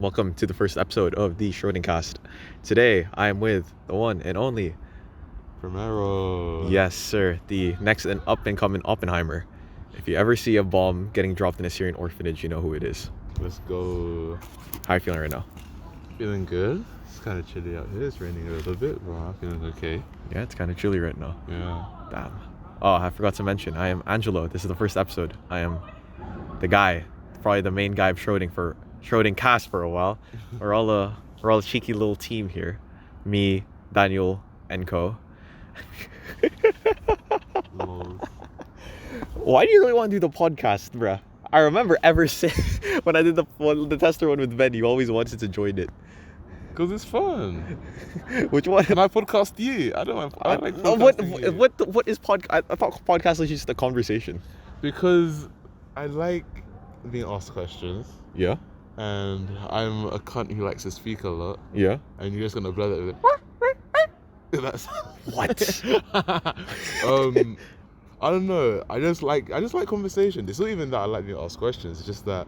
Welcome to the first episode of the Schrodingcast. Today, I am with the one and only, Primero. yes sir, the next and up-and-coming Oppenheimer. If you ever see a bomb getting dropped in a Syrian orphanage, you know who it is. Let's go. How are you feeling right now? Feeling good. It's kind of chilly out here. It's raining a little bit, but I'm feeling okay. Yeah, it's kind of chilly right now. Yeah. Damn. Oh, I forgot to mention, I am Angelo. This is the first episode. I am the guy, probably the main guy of Schrodingcast for a while. We're all a cheeky little team here. Me, Daniel, and Co. Lols. Why do you really want to do the podcast, bruh? I remember ever since when I did the tester one with Ben, you always wanted to join it. Because it's fun. Which one? Can I podcast you? I don't mind. I like podcasting you. What is podcast? I thought podcast was just a conversation. Because I like being asked questions. Yeah. And I'm a cunt who likes to speak a lot. Yeah. And you're just going to blur that with it. That's What? I don't know. I just like conversation. It's not even that I like being asked questions. It's just that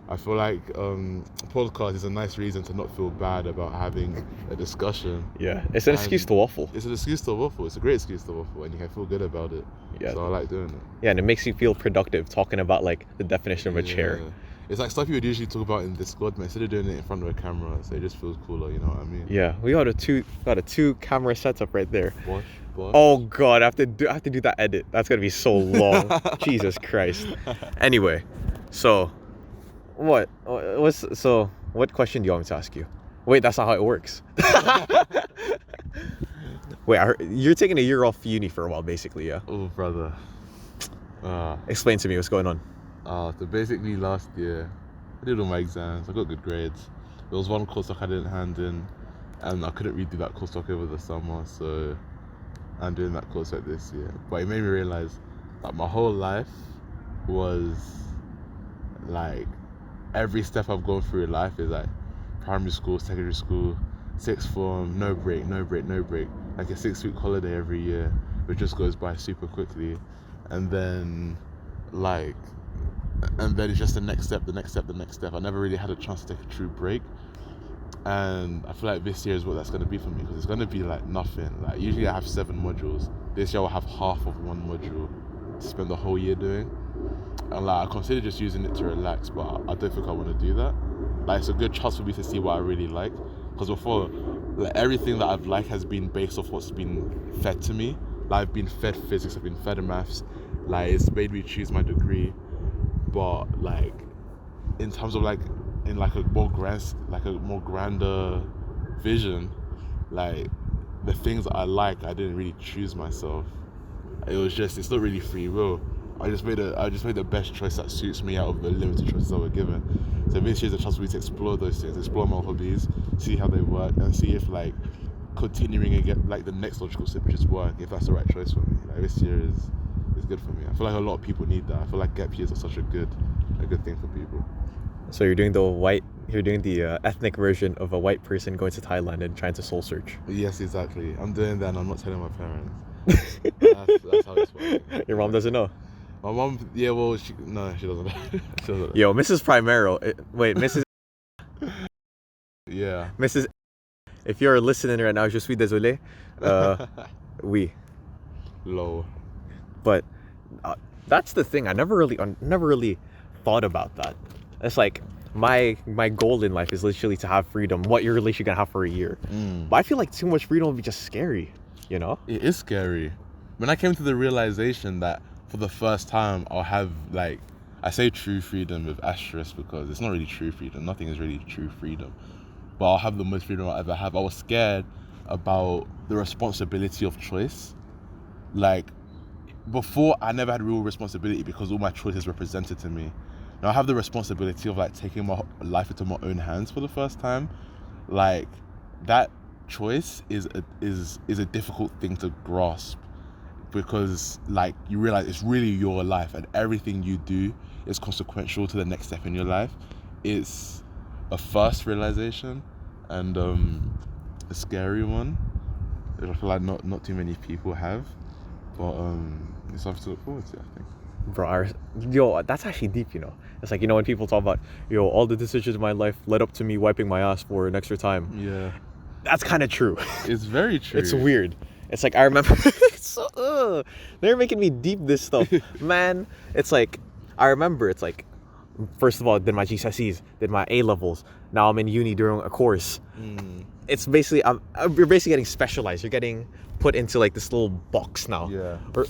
I feel like podcast is a nice reason to not feel bad about having a discussion. Yeah. It's an excuse to waffle. It's an excuse to waffle. It's a great excuse to waffle, and you can feel good about it. Yeah. So I like doing it. Yeah, and it makes you feel productive talking about like the definition of a chair. It's like stuff you would usually talk about in Discord, but instead of doing it in front of a camera, so it just feels cooler. You know what I mean? Yeah. We got a two camera setup right there. Bosh. Oh god, I have to do that edit. That's gonna be so long. Jesus Christ. Anyway, so what question do you want me to ask you? Wait, that's not how it works. Wait, you're taking a year off uni for a while, basically, yeah? Oh, brother. Explain to me what's going on. So basically last year, I did all my exams. I got good grades. There was one course I didn't hand in, and I couldn't redo that course over the summer, so I'm doing that course this year. But it made me realize that my whole life was like, every step I've gone through in life is like primary school, secondary school, sixth form, no break. Like a 6-week holiday every year, which just goes by super quickly. And then it's just the next step. I never really had a chance to take a true break. And I feel like this year is what that's going to be for me, because it's going to be like nothing. Like usually I have 7 modules. This year I'll have half of one module to spend the whole year doing. And like I consider just using it to relax, but I don't think I want to do that. Like it's a good chance for me to see what I really like. Because before, like everything that I've liked has been based off what's been fed to me. Like I've been fed physics, I've been fed maths. Like it's made me choose my degree. But like in terms of like in like a more grander vision, like the things that I like, I didn't really choose myself. It's not really free will. I just made the best choice that suits me out of the limited choices I were given. So this year's a chance for me to explore those things, explore my hobbies, see how they work, and see if like continuing and get like the next logical step just work, if that's the right choice for me. Like this year is good for me. I feel like a lot of people need that. I feel like gap years are such a good thing for people. So you're doing the ethnic version of a white person going to Thailand and trying to soul search. Yes, exactly. I'm doing that and I'm not telling my parents. That's how it's working. Your mom doesn't know? My mom, yeah, well, she doesn't know. She doesn't know. Yo, Mrs. Primero. Wait, Mrs. Yeah. Mrs. If you're listening right now, je suis désolé. Oui. Low. But that's the thing. I never really thought about that. It's like my goal in life is literally to have freedom. What you're literally gonna have for a year. But I feel like too much freedom would be just scary. You know? It is scary. When I came to the realization that for the first time I'll have like, I say true freedom with asterisk because it's not really true freedom. Nothing is really true freedom. But I'll have the most freedom I'll ever have. I was scared about the responsibility of choice. Like before, I never had real responsibility because all my choices were presented to me. Now I have the responsibility of like taking my life into my own hands for the first time. Like that choice is a difficult thing to grasp, because like you realize it's really your life and everything you do is consequential to the next step in your life. It's a first realization and a scary one. I feel like not too many people have, but it's something to look forward to, I think. Bro, yo, that's actually deep, you know. It's like, you know, when people talk about, yo, all the decisions in my life led up to me wiping my ass for an extra time. Yeah. That's kind of true. It's very true. It's weird. It's like, I remember, they're making me deep this stuff. Man, it's like, I remember, it's like, first of all, did my GCSEs, did my A-levels. Now I'm in uni doing a course. It's basically, you're basically getting specialized. You're getting put into like this little box now. Yeah. But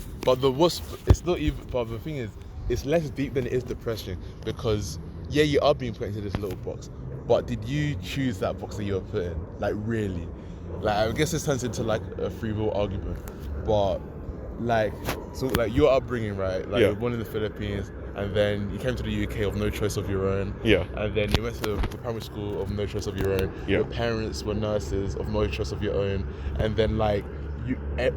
it's not even, but the thing is, it's less deep than it is depression, because yeah, you are being put into this little box, but did you choose that box that you were put in? Like, really? Like, I guess this turns into like a free will argument, but like, so like your upbringing, right? Like, you're born in the Philippines, and then you came to the UK of no choice of your own. Yeah. And then you went to the primary school of no choice of your own. Yeah. Your parents were nurses of no choice of your own. And then like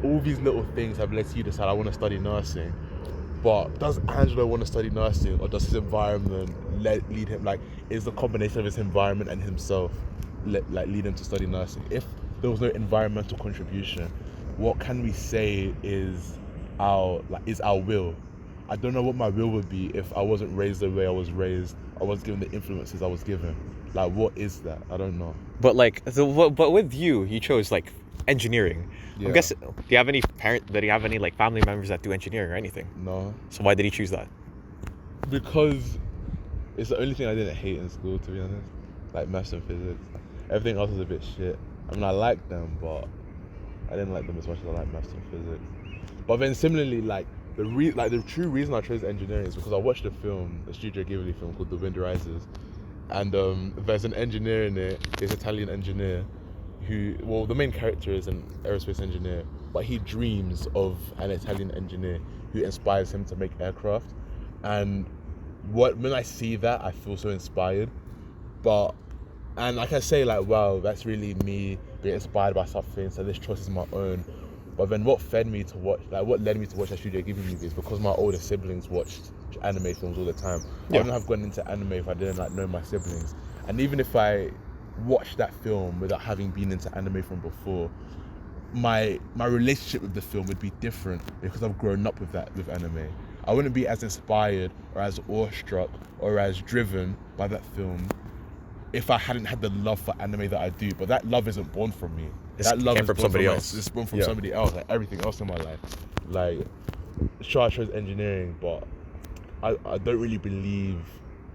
all these little things have led to you decide, I want to study nursing. But does Angelo want to study nursing, or does his environment lead him? Like, is the combination of his environment and himself lead him to study nursing? If there was no environmental contribution, what can we say is our will? I don't know what my will would be if I wasn't raised the way I was raised. I was given the influences I was given. Like, what is that? I don't know. But like, but with you chose like engineering. Yeah. I'm guessing, do you have any like family members that do engineering or anything? No. So why did he choose that? Because it's the only thing I didn't hate in school, to be honest. Like maths and physics. Everything else was a bit shit. I mean, I liked them, but I didn't like them as much as I liked maths and physics. But then similarly, like, the true reason I chose engineering is because I watched a film, a Studio Ghibli film called The Wind Rises, and there's an engineer in it. He's an Italian engineer who, well, the main character is an aerospace engineer, but he dreams of an Italian engineer who inspires him to make aircraft. And when I see that, I feel so inspired. And I can say like, wow, that's really me being inspired by something, so this choice is my own. But then what led me to watch that Studio Ghibli movie is because my older siblings watched anime films all the time. I wouldn't have gone into anime if I didn't like know my siblings. And even if I watched that film without having been into anime from before, my relationship with the film would be different because I've grown up with anime. I wouldn't be as inspired or as awestruck or as driven by that film if I hadn't had the love for anime that I do. But that love isn't born from me. That love is from somebody else. It's born from somebody else, like everything else in my life. Like, sure, I chose engineering, but I don't really believe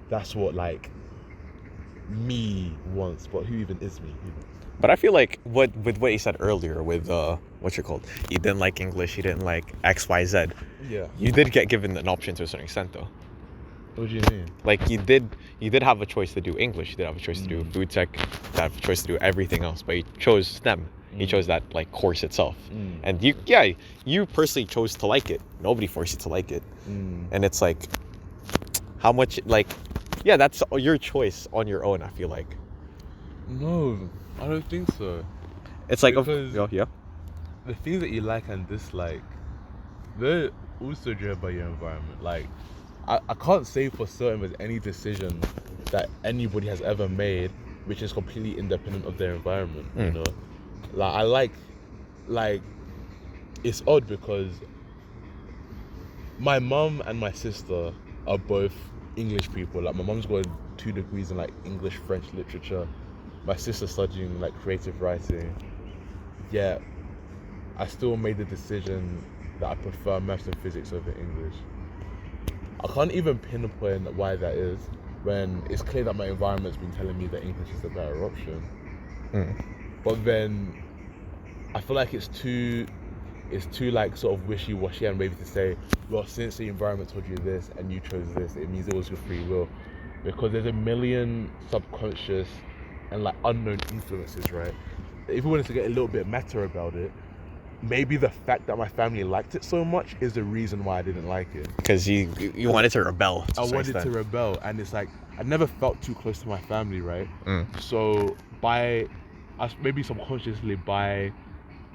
that's what like me wants. But who even is me? But I feel like with what you said earlier with you didn't like English, you didn't like XYZ. Yeah. You did get given an option to a certain extent though. What do you mean? Like, you did have a choice to do English, you did have a choice to do food tech, you have a choice to do everything else, but you chose STEM. You chose that like course itself. And you personally chose to like it. Nobody forced you to like it. And it's like, how much, like, yeah, that's your choice on your own, I feel like. No, I don't think so. It's like, because yeah. The things that you like and dislike, they're also driven by your environment. Like, I can't say for certain there's any decision that anybody has ever made which is completely independent of their environment, you know? Like, it's odd because my mum and my sister are both English people. Like, my mum's got 2 degrees in like English, French literature. My sister's studying like creative writing. Yeah, I still made the decision that I prefer maths and physics over English. I can't even pinpoint why that is, when it's clear that my environment's been telling me that English is the better option. But then I feel like it's too like sort of wishy-washy and maybe to say, well, since the environment told you this and you chose this, it means it was your free will. Because there's a million subconscious and like unknown influences, right? If we wanted to get a little bit meta about it, maybe the fact that my family liked it so much is the reason why I didn't like it. Because you wanted to rebel. I wanted to rebel, and it's like I never felt too close to my family, right? So maybe subconsciously by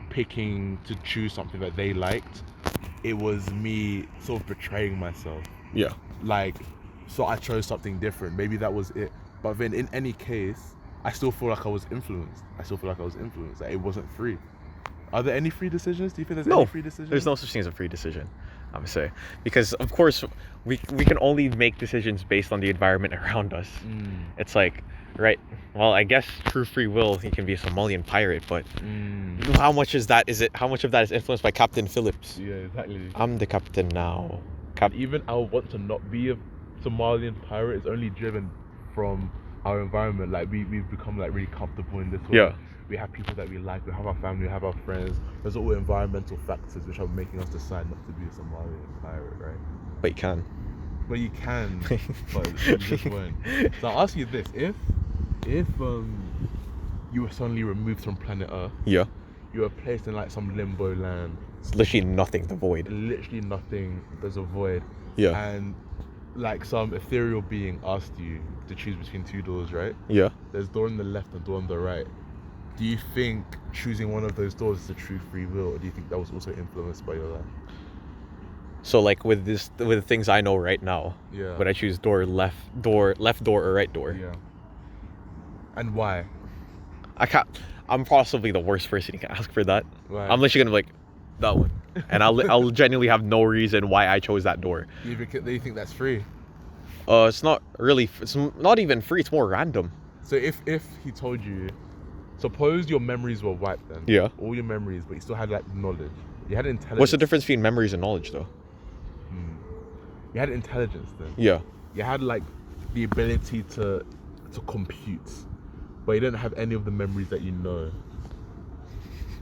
picking to choose something that they liked, it was me sort of betraying myself. Yeah. Like, so I chose something different. Maybe that was it. But then in any case, I still feel like I was influenced. Like, it wasn't free. Are there any free decisions? Do you think there's any free decisions? There's no such thing as a free decision. I would say, because of course we can only make decisions based on the environment around us. It's like, right? Well, I guess true free will, he can be a Somalian pirate, but how much is that? How much of that is influenced by Captain Phillips? Yeah, exactly. I'm the captain now. Even our want to not be a Somalian pirate is only driven from our environment. Like we've become like really comfortable in this world. Yeah. We have people that we like, we have our family, we have our friends. There's all environmental factors which are making us decide not to be a Somalian pirate, right? But you can. But you can, but you just won't. So I'll ask you this: if you were suddenly removed from planet Earth, Yeah. you were placed in like some limbo land, It's literally nothing, the void. literally nothing, there's a void, Yeah. and like some ethereal being asked you to choose between two doors, right? Yeah. There's door on the left and door on the right. Do you think choosing one of those doors is a true free will, or do you think that was also influenced by your life? So like with the things I know right now, Yeah. would I choose left door or right door? Yeah. And why? I'm possibly the worst person you can ask for that. Why? I'm literally gonna be like, that one. And I'll genuinely have no reason why I chose that door. Do you think that's free? It's not even free, it's more random. So if he told you, suppose your memories were wiped then. Yeah. All your memories, but you still had like knowledge. You had intelligence. What's the difference between memories and knowledge though? You had intelligence then. Yeah. You had like the ability to compute, but you didn't have any of the memories that you know.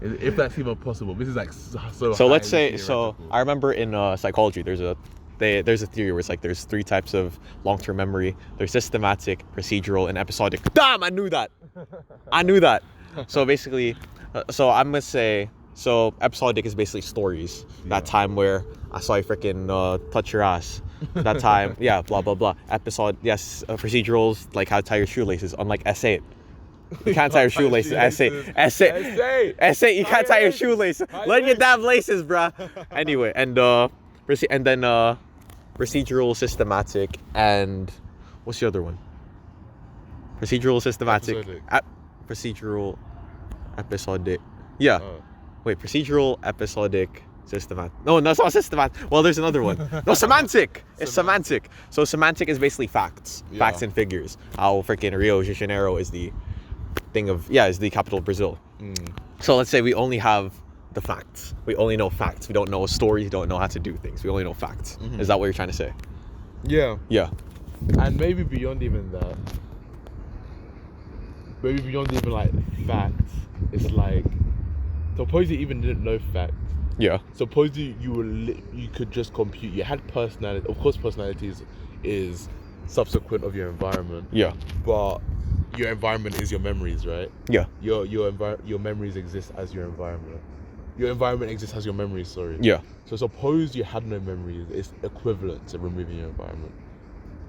If that's even possible, this is like so. So let's say, theoretical. I remember in psychology, there's a theory where it's like there's 3 types of long-term memory. There's systematic, procedural, and episodic. Damn, I knew that. So basically, so I'm gonna say, so episodic is basically stories. That time where I saw you freaking touch your ass. That time, yeah, blah blah blah. Procedurals, like how to tie your shoelaces. Unlike S8. You can't tie your shoelaces. S8, you can't tie your shoelaces. Learn your damn laces, bruh. Anyway, and then procedural, systematic, and what's the other one? Procedural, systematic, procedural, episodic. Yeah. Wait, procedural, episodic, systematic. No, that's not systematic. Well, there's another one. No, semantic. It's semantic. So semantic is basically facts, facts and figures. How freaking Rio de Janeiro is the is the capital of Brazil. So let's say we only have the facts. We only know facts. We don't know stories. We don't know how to do things. We only know facts. Is that what you're trying to say? Yeah. Yeah. And maybe beyond even that, like facts, it's like, suppose you even didn't know facts. Yeah. Suppose you could just compute. You had personality. Of course, personality is subsequent of your environment. Yeah. But your environment is your memories, right? Yeah. Your memories exist as your environment. Your environment exists as your memories. Sorry. Yeah. So suppose you had no memories. It's equivalent to removing your environment,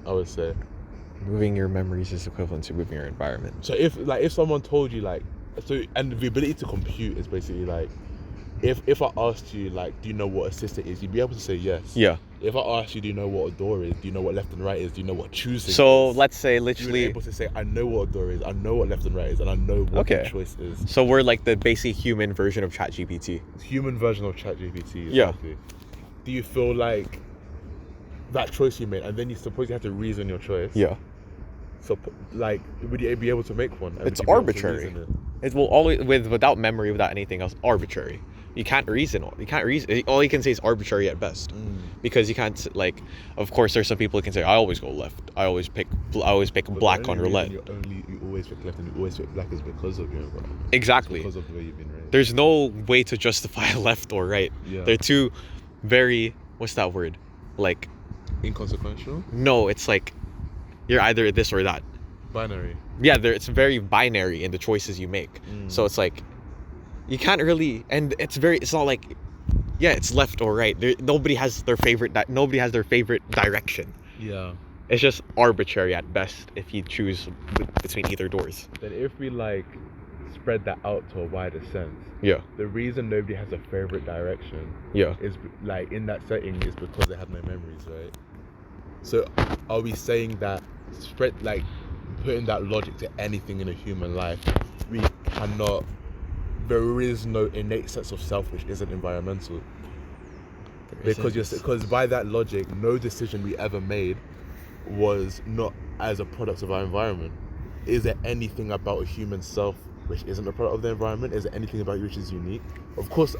I would say. Moving your memories is equivalent to moving your environment. So if someone told you and the ability to compute is basically like, if I asked you like, do you know what a sister is, you'd be able to say yes. Yeah. If I asked you, do you know what a door is? Do you know what left and right is? Do you know what choosing So is? let's say You'd literally. be able to say, I know what a door is, I know what left and right is, and I know what the choice is. So we're like the basic human version of ChatGPT. Human version of ChatGPT. Yeah. Exactly. Do you feel like that choice you made, and then you suppose you have to reason your choice? Yeah. So like, would you be able to make one? And It's would you be able to arbitrary. reason It will always, without memory, without anything else, arbitrary. You can't reason. All you can say is arbitrary at best, because you can't, like. Of course, there's some people who can say, I always go left. I always pick black on roulette. You always pick left and you always pick black is because of your environment. Exactly. Because of the way you've been raised. There's no way to justify left or right. Yeah. They're two very, what's that word? Like, inconsequential. no, it's like you're either this or that. Binary. Yeah, it's very binary in the choices you make. So it's like, you can't really, and it's not like, yeah, it's left or right. Nobody has their favorite direction. Yeah. It's just arbitrary at best if you choose between either doors. Then if we like spread that out to a wider sense, Yeah. the reason nobody has a favorite direction, Yeah. is like in that setting is because they have no memories, right? So are we saying that putting that logic to anything in a human life, there is no innate sense of self which isn't environmental? Because by that logic, no decision we ever made was not as a product of our environment. Is there anything about a human self which isn't a product of the environment? Is there anything about you which is unique? Of course,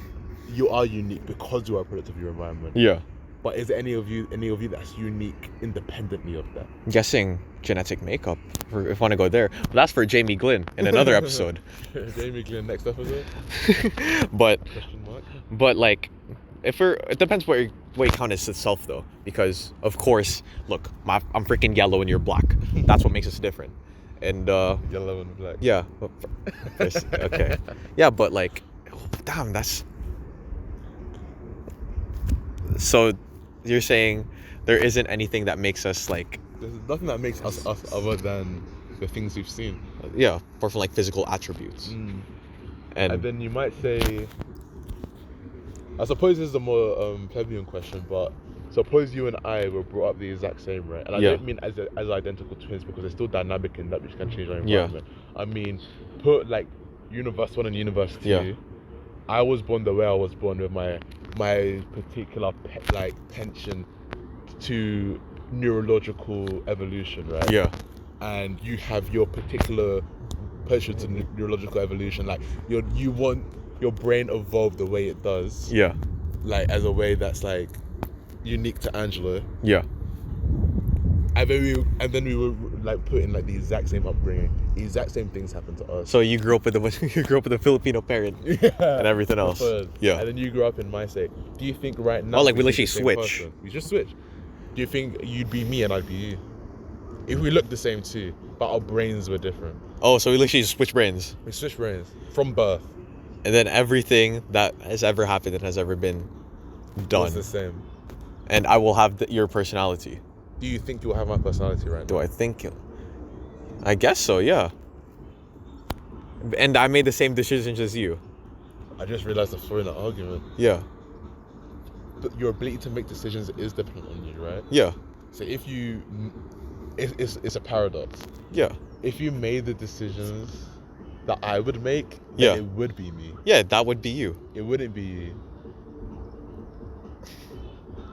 you are unique because you are a product of your environment. Yeah. But is there any of you that's unique independently of that? I'm guessing genetic makeup, if you want to go there. But that's for Jamie Glynn in another episode. Jamie Glynn next episode? But Question mark? But like, it depends what you count as itself though, because of course, look, I'm freaking yellow and you're black. That's what makes us different. And Yellow and black. yeah, okay, yeah, but like, damn, that's. So, you're saying there isn't anything that makes us like. There's nothing that makes us other than the things we've seen. Yeah, apart from like physical attributes. And then you might say, I suppose this is a more plebeian question, but suppose you and I were brought up the exact same, right? And I don't mean as identical twins, because they're still dynamic in that which can change our environment. I mean, put like universe 1 and universe 2. Yeah. I was born the way I was born with my particular penchant to neurological evolution, right? Yeah. And you have your particular penchant to neurological evolution, like you want your brain evolved the way it does. Yeah. Like as a way that's like unique to Angelo. Yeah. And then we were like put in like the exact same upbringing. The exact same things happened to us. So you grew up with a Filipino parent and everything else. Yeah. And then you grew up in my state. Do you think right now? Oh, like we literally switch. We just switch. Do you think you'd be me and I'd be you? If we looked the same too, but our brains were different. Oh, so we literally just switch brains. We switched brains from birth. And then everything that has ever happened and has ever been done. It's the same. And I will have your personality. Do you think you'll have my personality right now? Do I think? I guess so, yeah. And I made the same decisions as you. I just realized I'm throwing an argument. Yeah. But your ability to make decisions is dependent on you, right? Yeah. So if you... It's a paradox. Yeah. If you made the decisions that I would make, then it would be me. Yeah, that would be you. It wouldn't be you.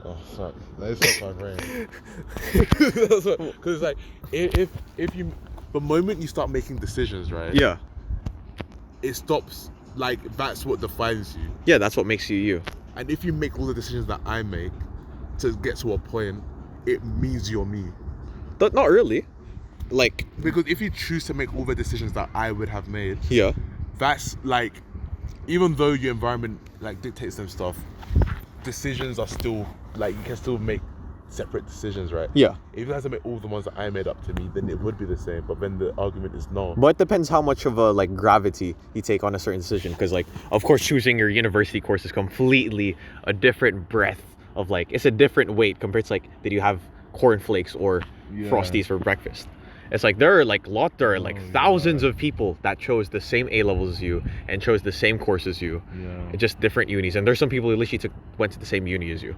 Oh fuck! That is my brain. Because it's like if you, the moment you start making decisions, right? Yeah. It stops. Like that's what defines you. Yeah, that's what makes you you. And if you make all the decisions that I make to get to a point, it means you're me. But not really. Like, because if you choose to make all the decisions that I would have made, yeah, that's like, even though your environment like dictates them stuff, decisions are still like you can still make separate decisions, right? Yeah. If you had to make all the ones that I made up to me, then it would be the same. But then the argument is no. But it depends how much of a like gravity you take on a certain decision, because like, of course, choosing your university course is completely a different breadth of like, it's a different weight compared to like, did you have cornflakes or Frosties for breakfast? It's like there are thousands of people that chose the same A levels as you and chose the same course as you, just different unis. And there's some people who literally went to the same uni as you.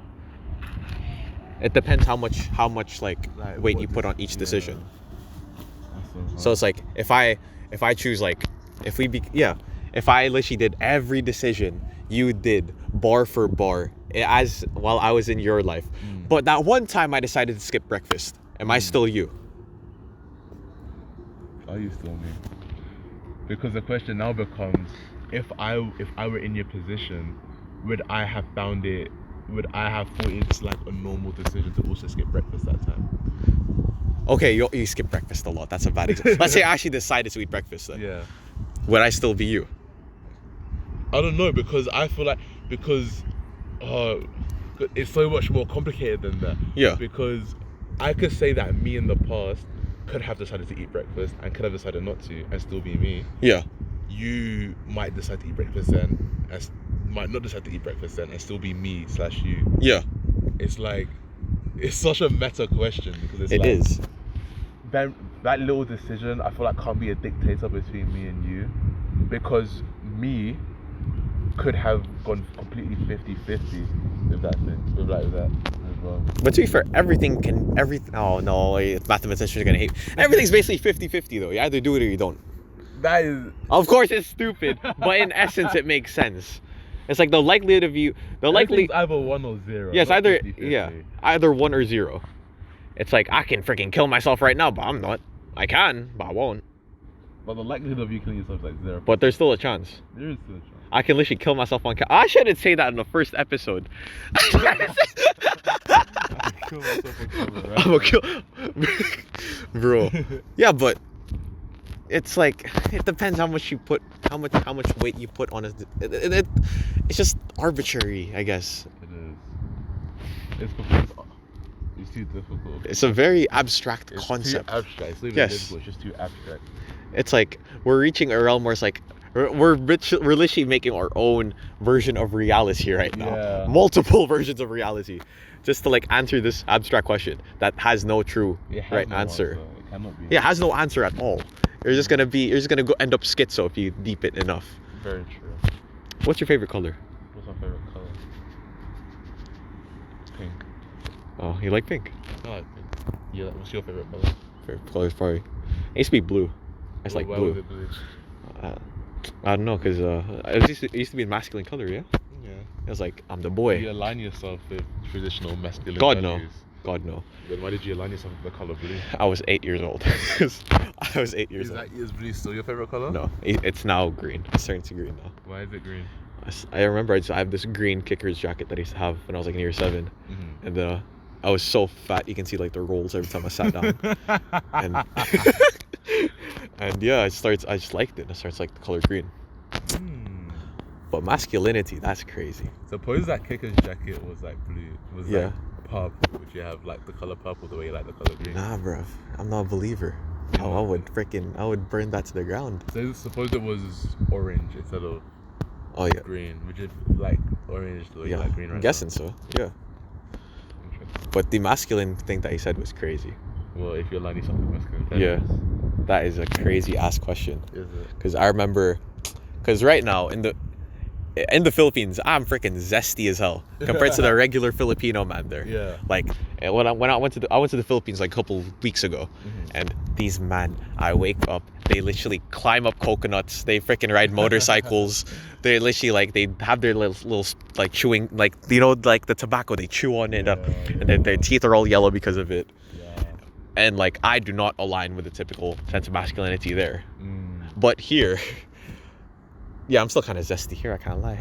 It depends how much like weight you put on each decision. So it's like if I choose like if I literally did every decision you did bar for bar as while I was in your life, but that one time I decided to skip breakfast, am I still you? Are you still me? Because the question now becomes, if I were in your position, would I have thought it's like a normal decision to also skip breakfast that time? Okay, you skip breakfast a lot. That's a bad example. Let's say I actually decided to eat breakfast then. Yeah. Would I still be you? I don't know, because I feel like it's so much more complicated than that. Yeah. Because I could say that me in the past could have decided to eat breakfast and could have decided not to and still be me. Yeah. You might decide to eat breakfast then and might not decide to eat breakfast then and still be me / you. Yeah. It's like, it's such a meta question because it is. Then that little decision I feel like can't be a dictator between me and you, because me could have gone completely 50-50 with that thing, with that as well. But to be fair, oh no, mathematicians are gonna hate. Everything's basically 50-50 though. You either do it or you don't. That is... Of course it's stupid, but in essence it makes sense. It's like the likelihood of you, the likely. Everything's either 1 or 0. Yes, not either 50-50. either 1 or 0. It's like I can freaking kill myself right now, but I'm not. I can, but I won't. But the likelihood of you killing yourself is like 0. But there's still a chance. There is still a chance. I can literally kill myself on camera. I shouldn't say that in the first episode. I can kill myself on camera, right? I'm gonna kill, bro. Yeah, but it's like it depends how much you put, how much weight you put on it. It's just arbitrary, I guess. It is. It's too difficult. It's a very abstract It's concept. too abstract. It's not even Yes. difficult. It's just too abstract. It's like we're reaching a realm where it's like we're literally making our own version of reality right now. Yeah. Multiple versions of reality, just to like answer this abstract question that has no true It has right no answer. It cannot be. Yeah, it has no answer at all. You're just gonna go end up schizo if you deep it enough. Very true. What's your favorite color? What's my favorite color? Pink. Oh, you like pink? I like pink. Yeah. What's your favorite color? Favorite color is probably. It used to be blue. It's like Why blue. was it blue? I don't know, cause it used to be a masculine color. Yeah. Yeah. It was like I'm the boy. You align yourself with traditional masculine God no. values. God no. Then why did you align yourself with the color blue? I was 8 years old. I was 8 years old. Is blue still your favorite color? No, it's now green. It's turning to green now. Why is it green? I remember I have this green kickers jacket that I used to have when I was like in year 7, Mm-hmm. and I was so fat you can see like the rolls every time I sat down, and and yeah, I just liked it. I started to like the color green. But masculinity, that's crazy. Suppose that kicker's jacket was like blue. It was Yeah. like purple. Would you have like the color purple the way you like the color green? Nah, bruv, I'm not a believer. I would burn that to the ground. So suppose it was orange instead of Oh yeah, green. Would you like orange the way you yeah. like green right I'm guessing so. Yeah. now? Interesting. But the masculine thing that he said was crazy. Well, if you're aligning something masculine. then Yeah. That is a crazy ass question. Is it? Because I remember, because right now in the Philippines, I'm freaking zesty as hell compared to the regular Filipino man there. Yeah. Like when I went to the Philippines like a couple weeks ago, and these men, I wake up, they literally climb up coconuts, they freaking ride motorcycles, they literally like they have their little like chewing, like like the tobacco, they chew on it up, and then their teeth are all yellow because of it. Yeah. And like I do not align with the typical sense of masculinity there. But here, yeah, I'm still kind of zesty here, I can't lie.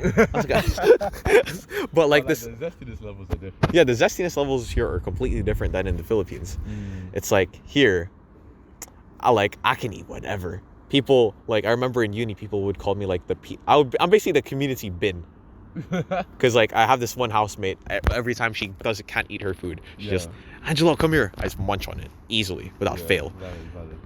But like this, the zestiness levels are different. yeah, the zestiness levels here are completely different than in the Philippines. It's like here, I can eat whatever. People, like, I remember in uni, people would call me like I'm basically the community bin. Because like I have this one housemate, every time she can't eat her food, she Yeah. just, Angelo, come here. I just munch on it easily without fail. Valid.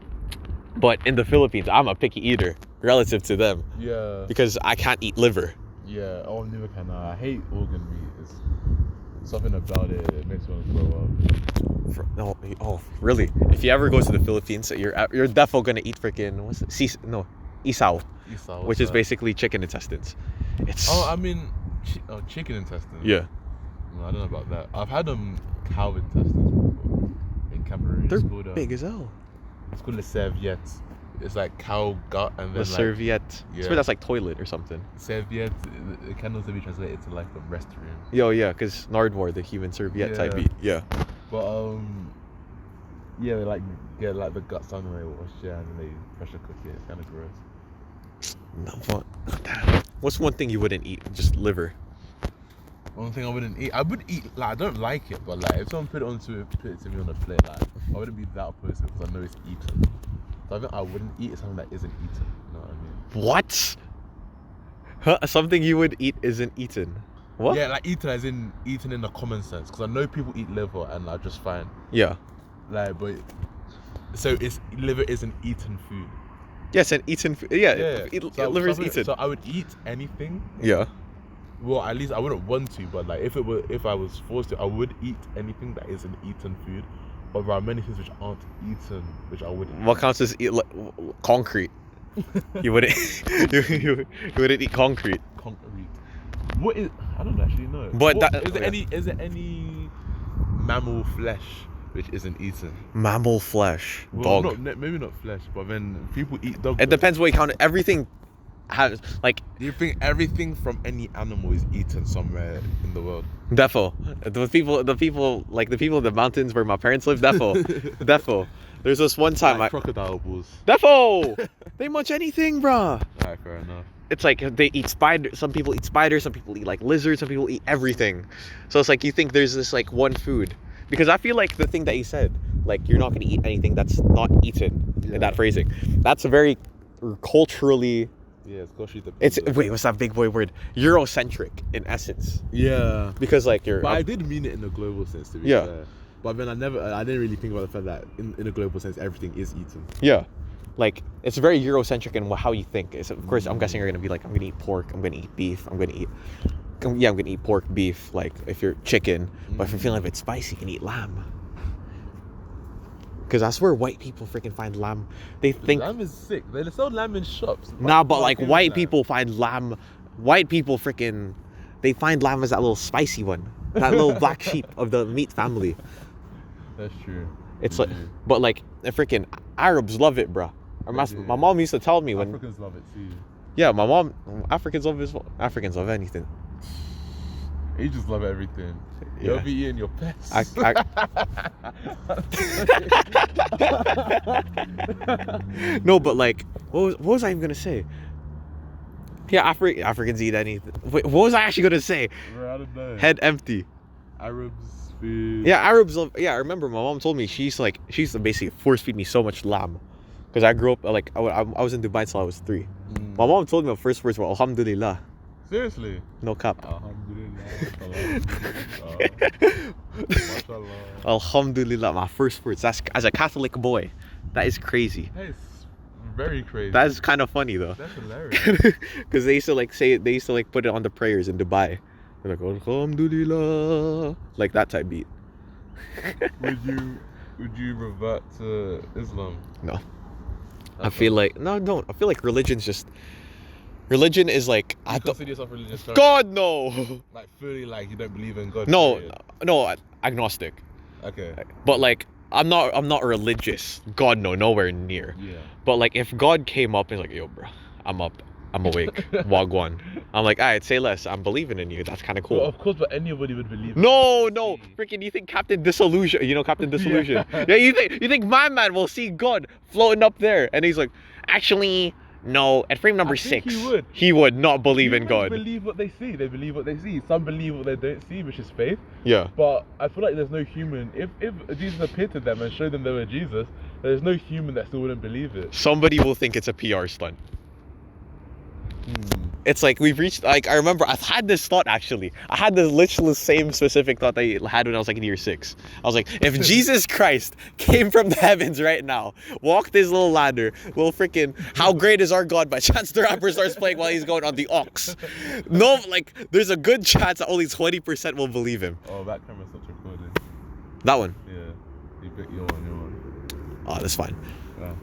But in the Philippines, I'm a picky eater relative to them Yeah. because I can't eat liver. Yeah. Oh, neither can I. I hate organ meat. It's something about it. It makes me want to throw up. No, oh really? If you ever go to the Philippines, you're definitely gonna eat freaking isaw, Isaw, which what's is that? basically chicken intestines. It's Oh, I mean, chicken intestines. yeah, No, I don't know about that. I've had cow intestines before in Cameroon. they're It's called, big as hell. It's called a serviette. It's like cow gut and then The serviette. I yeah. swear that's like toilet or something. Serviette. It can also be translated to like a restroom. Yo, yeah, because Nardmore, the human serviette type Yeah. meat. Yeah. But yeah, they like get like the guts anyway, wash it, and then they pressure cook it. It's kind of gross. No, damn. What's one thing you wouldn't eat? Just liver. One thing I wouldn't eat, I would eat, like, I don't like it, but like if someone put it to me on a plate, like I wouldn't be that opposed to it because I know it's eaten. So I think I wouldn't eat something that isn't eaten. You know what I mean? What? Huh? Something you would eat isn't eaten. What? Yeah, like eaten as in eaten in the common sense, because I know people eat liver and are just fine. Yeah. Like, but so liver isn't eaten food. Yes, and eaten. Yeah. So Liver is something- eaten. So I would eat anything. Yeah. Well, at least I wouldn't want to, but like if I was forced to, I would eat anything that isn't eaten food. But there are many things which aren't eaten, which I wouldn't. What counts as concrete? You wouldn't. you wouldn't eat concrete. Concrete. What is? I don't actually know. But What- that- is there yeah. any mammal flesh which isn't eaten? Mammal flesh. Well, Dog. maybe not flesh, but then people eat dog. It depends what you count. Everything have like Do you think everything from any animal is eaten somewhere in the world? defo. The people like the people in the mountains where my parents live, defo. Defo. There's this one time Like crocodile balls. defo. They munch anything, bruh. Alright, fair enough. It's like they eat spider. Some people eat spiders. Some people eat like lizards. Some people eat everything. So it's like you think there's this like one food, because I feel like the thing that you said, like you're not gonna eat anything that's not eaten, in that phrasing. That's a very culturally. Yeah, it's gosh, It's wait, what's that big boy word? Eurocentric in essence. Yeah. Because like you're. But I did mean it in a global sense, to be fair. But then I didn't really think about the fact that in a global sense, everything is eaten. Yeah. Like it's very Eurocentric in how you think. It's, of course, I'm guessing you're gonna be like, I'm gonna eat pork, I'm gonna eat beef, I'm gonna eat pork, beef. Like if you're chicken, but if you're feeling a bit spicy, you can eat lamb. Because that's where white people freaking find lamb. They think lamb is sick. They sell lamb in shops. nah, but like white people find lamb. White people freaking, they find lamb as that little spicy one, that little black sheep of the meat family. That's true. It's like, but like the freaking Arabs love it, bruh. My mom used to tell me when Africans love it too. Yeah, my mom. Africans love as well. Africans love anything. You just love everything. Yeah. You'll be eating your pets. No, but like, what was I even gonna say? Yeah, Africans eat anything. Wait, what was I actually gonna say? I don't know. Head empty. Arabs food. Yeah, Arabs love. Yeah, I remember my mom told me she used to basically force feed me so much lamb, because I grew up like I was in Dubai until I was 3. My mom told me my first words were Alhamdulillah. Seriously? No cap. Alhamdulillah. Alhamdulillah, my first words. That's as a Catholic boy. That is crazy. That is very crazy. That is kind of funny though. That's hilarious. Because they used to put it on the prayers in Dubai. They're like Alhamdulillah, like that type beat. Would you revert to Islam? No. I feel like don't. I feel like religion is like You consider yourself religious? God no. Like fully, like you don't believe in God? No, period? no, agnostic. Okay. But like I'm not religious. God no, nowhere near. Yeah. But like if God came up and like, yo bro, I'm up, I'm awake, Wagwan. I'm like, alright, say less. I'm believing in you. That's kind of cool. Well, of course, but anybody would believe. No, freaking! You think Captain Disillusion? You know Captain Disillusion? Yeah. You think my man will see God floating up there, and he's like, actually, no. At frame number 6, he would not believe in God. Believe what they see. They believe what they see. Some believe what they don't see, which is faith. Yeah. But I feel like there's no human. If Jesus appeared to them and showed them they were Jesus, there's no human that still wouldn't believe it. Somebody will think it's a PR stunt. It's like we've reached, like, I remember I've had this thought actually. I had the literally same specific thought that I had when I was like in year 6. I was like, if Jesus Christ came from the heavens right now, walked his little ladder, well freaking, how great is our God, by Chance the Rapper starts playing while he's going on the aux. No, like, there's a good chance that only 20% will believe him. Oh, that camera stopped recording. That one? Yeah. You're on. Oh, that's fine. Yeah.